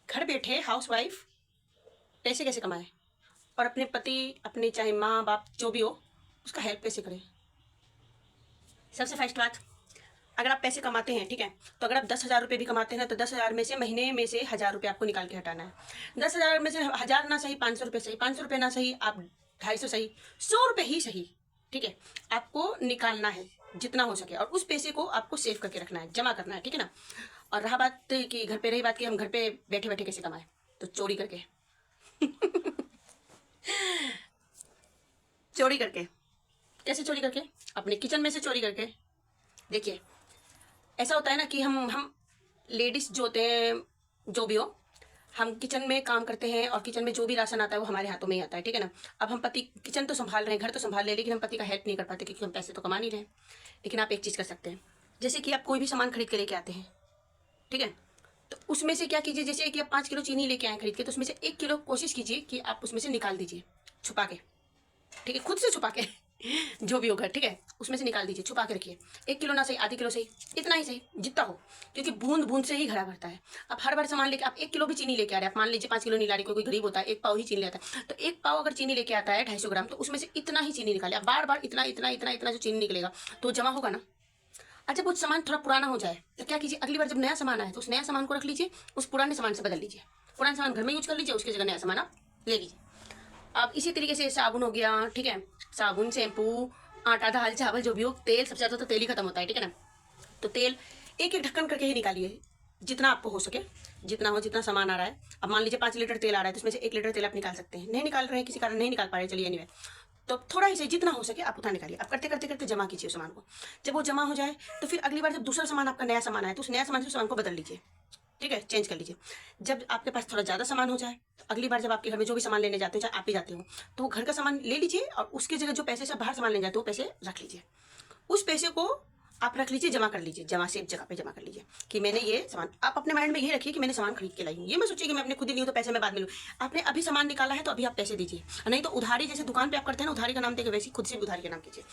घर बैठे हाउसवाइफ पैसे कैसे कमाए और अपने पति, अपने चाहे माँ बाप जो भी हो, उसका हेल्प कैसे करें। सबसे फर्स्ट बात, अगर आप पैसे कमाते हैं, ठीक है, तो अगर आप 10,000 रुपये भी कमाते हैं ना, तो 10,000 में से महीने में से 1,000 रुपये आपको निकाल के हटाना है। 10,000 में से 1,000 ना सही, 500 रुपये सही, 500 रुपये ना सही, आप 250 सही, 100 रुपये ही सही, ठीक है, आपको निकालना है जितना हो सके, और उस पैसे को आपको सेव करके रखना है, जमा करना है, ठीक है ना। और रहा बात कि घर पे, रही बात कि हम घर पे बैठे बैठे कैसे कमाएं, तो चोरी करके चोरी करके। कैसे चोरी करके? अपने किचन में से चोरी करके। देखिए, ऐसा होता है ना कि हम लेडीज़ जो होते हैं, जो भी हो, हम किचन में काम करते हैं और किचन में जो भी राशन आता है वो हमारे हाथों में ही आता है, ठीक है ना। अब हम पति किचन तो संभाल रहे हैं, घर तो संभाल रहे हैं, लेकिन हम पति का हेल्प नहीं कर पाते क्योंकि हम पैसे तो कमा नहीं रहे। लेकिन आप एक चीज़ कर सकते हैं, जैसे कि आप कोई भी सामान खरीद के लेके आते हैं, ठीक है, तो उसमें से क्या कीजिए, जैसे कि आप 5 किलो चीनी लेके आए खरीद के, तो उसमें से 1 किलो कोशिश कीजिए कि आप उसमें से निकाल दीजिए छुपा के, ठीक है, खुद से छुपा के जो भी होगा, ठीक है, उसमें से निकाल दीजिए, छुपा के रखिए। 1 किलो ना सही, आधी किलो सही, इतना ही सही जितना हो, क्योंकि बूंद बूंद से ही घड़ा भरता है। आप हर बार सामान लेके, आप 1 किलो भी चीनी लेके आ रहे हैं, आप मान लीजिए 5 किलो नहीं ला रही, कोई गरीब होता है 1 पाव ही चीनी लेता है, तो 1 पाव अगर चीनी लेके आता है 250 ग्राम, तो उसमें से इतना ही चीनी निकाले। बार बार इतना इतना इतना इतना जो चीनी निकलेगा तो जमा होगा ना। अच्छा, वो सामान थोड़ा पुराना हो जाए तो क्या कीजिए, अगली बार जब नया सामान आए तो उस नया सामान को रख लीजिए, उस पुराने सामान से बदल लीजिए, पुराना सामान घर में यूज कर लीजिए, उसकी जगह नया सामान आप ले लीजिए। अब इसी तरीके से साबुन हो गया, ठीक है, साबुन, शैम्पू, आटा, दाल, चावल, जो भी हो, तेल, सबसे ज़्यादा तो तेल ही खत्म होता है, ठीक है ना। तो तेल एक एक ढक्कन करके ही निकालिए, जितना आपको हो सके, जितना हो, जितना सामान आ रहा है। अब मान लीजिए 5 लीटर तेल आ रहा है, तो उसमें से 1 लीटर तेल आप निकाल सकते हैं, नहीं निकाल रहे हैं किसी कारण नहीं निकाल पा रहे, चलिए एनीवे, तो थोड़ा ही सही, जितना हो सके आप उतना निकालिए। आप करते करते करते जमा कीजिए उस सामान को। जब वो जमा हो जाए तो फिर अगली बार जब दूसरा सामान, आपका नया सामान आए, तो उस नया सामान से उस सामान को बदल लीजिए, ठीक है, चेंज कर लीजिए। जब आपके पास थोड़ा ज़्यादा सामान हो जाए तो अगली बार जब आपके घर में जो भी सामान लेने जाते हो, चाहे आप ही जाते हो, तो वो घर का सामान ले लीजिए और उसकी जगह जो पैसे से बाहर सामान लेने जाते हो वो पैसे रख लीजिए। उस पैसे को आप रख लीजिए, जमा कर लीजिए, जमा सेफ जगह पे जमा कर लीजिए कि मैंने ये सामान, आप अपने माइंड में ये रखिए कि मैंने सामान खरीद के लाई हूँ। ये मैं सोचिए कि मैं अपने खुद ही ली हूँ तो पैसे मैं बाद में लूँ। आपने अभी सामान निकाला है तो अभी आप पैसे दीजिए, नहीं तो उधारी, जैसे दुकान पे आप करते हैं ना, उधारी का नाम देके वैसे खुद से भी उधारी का नाम कीजिए।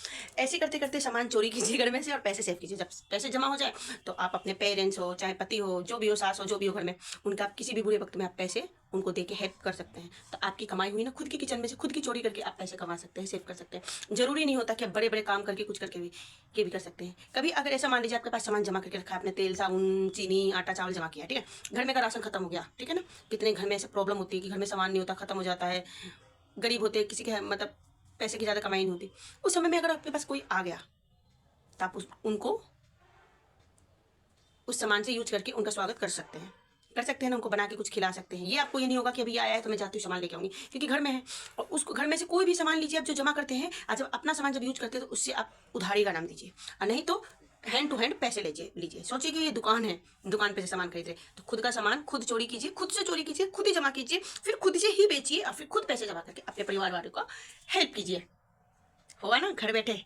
ऐसे करते करते सामान चोरी कीजिए घर में से और पैसे सेव कीजिए। जब पैसे जमा हो जाए तो आप अपने पेरेंट्स हो, चाहे पति हो, जो भी हो, सास हो, जो भी हो घर में, उनका आप किसी भी बुरे वक्त में आप पैसे उनको दे के हेल्प कर सकते हैं। तो आपकी कमाई हुई ना, खुद की किचन में से खुद की चोरी करके आप पैसे कमा सकते हैं, सेव कर सकते हैं। जरूरी नहीं होता कि आप बड़े बड़े काम करके कुछ करके भी कर सकते हैं। कभी अगर ऐसा मान लीजिए आपके पास सामान जमा करके रखा है, आपने तेल, साबुन, चीनी, आटा, चावल जमा किया, ठीक है, घर में का राशन खत्म हो गया, ठीक है ना। कितने घर में ऐसे प्रॉब्लम होती है कि घर में सामान नहीं होता, खत्म हो जाता है, गरीब होते हैं, किसी के मतलब पैसे की ज़्यादा कमाई नहीं होती, उस समय में अगर आपके पास कोई आ गया तो आप उनको उस सामान से यूज करके उनका स्वागत कर सकते हैं, ना, उनको बना के कुछ खिला सकते हैं। ये आपको ये नहीं होगा कि अभी आया है तो मैं जाती हूँ सामान लेके आऊँगी, क्योंकि घर में है। और उसको घर में से कोई भी सामान लीजिए आप जो जमा करते हैं, आज जब अपना सामान जब यूज करते हैं तो उससे आप उधारी का नाम दीजिए, और नहीं तो हैंड टू हैंड पैसे लीजिए। सोचिए कि ये दुकान है, दुकान पे से सामान खरीद रहे, तो खुद का सामान खुद चोरी कीजिए, खुद से चोरी कीजिए, खुद ही जमा कीजिए, फिर खुद से ही बेचिए और फिर खुद पैसे जमा करके अपने परिवार वालों को हेल्प कीजिए। होगा ना घर बैठे।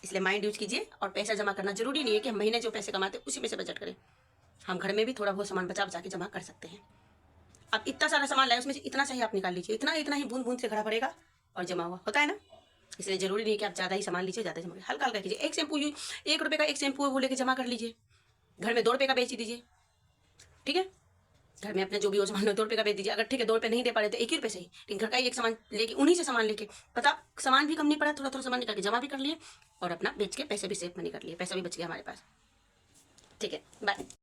इसलिए माइंड यूज कीजिए, और पैसा जमा करना जरूरी नहीं है कि हम महीने जो पैसे कमाते हैं उसी में से बजट करें। हम घर में भी थोड़ा बहुत सामान बचा बचा के जमा कर सकते हैं। अब इतना सारा सामान लाए, उसमें से इतना सही आप निकाल लीजिए, इतना इतना ही बूंद बूंद से घड़ा पड़ेगा और जमा हुआ होता है ना। इसलिए जरूरी नहीं कि आप ज़्यादा ही सामान लीजिए, ज़्यादा जमा हल्का हल्का कीजिए। एक शैम्पू 1 रुपये का एक शैम्पू है, वो लेके जमा कर लीजिए, घर में 2 रुपये का बेच दीजिए, ठीक है, घर में अपने जो भी हो सामान 2 रुपये का बेच दीजिए। अगर ठीक है 2 रुपये नहीं दे पा रहे तो 1 ही रुपये सही, लेकिन घर का ही एक सामान लेके, उन्हीं से सामान लेके, पता सामान भी कम नहीं पड़ा, थोड़ा थोड़ा सामान निकाल के जमा भी कर लिए और अपना बेच के पैसे भी सेव मनी कर लिए, पैसा भी बच गया हमारे पास, ठीक है। बाय।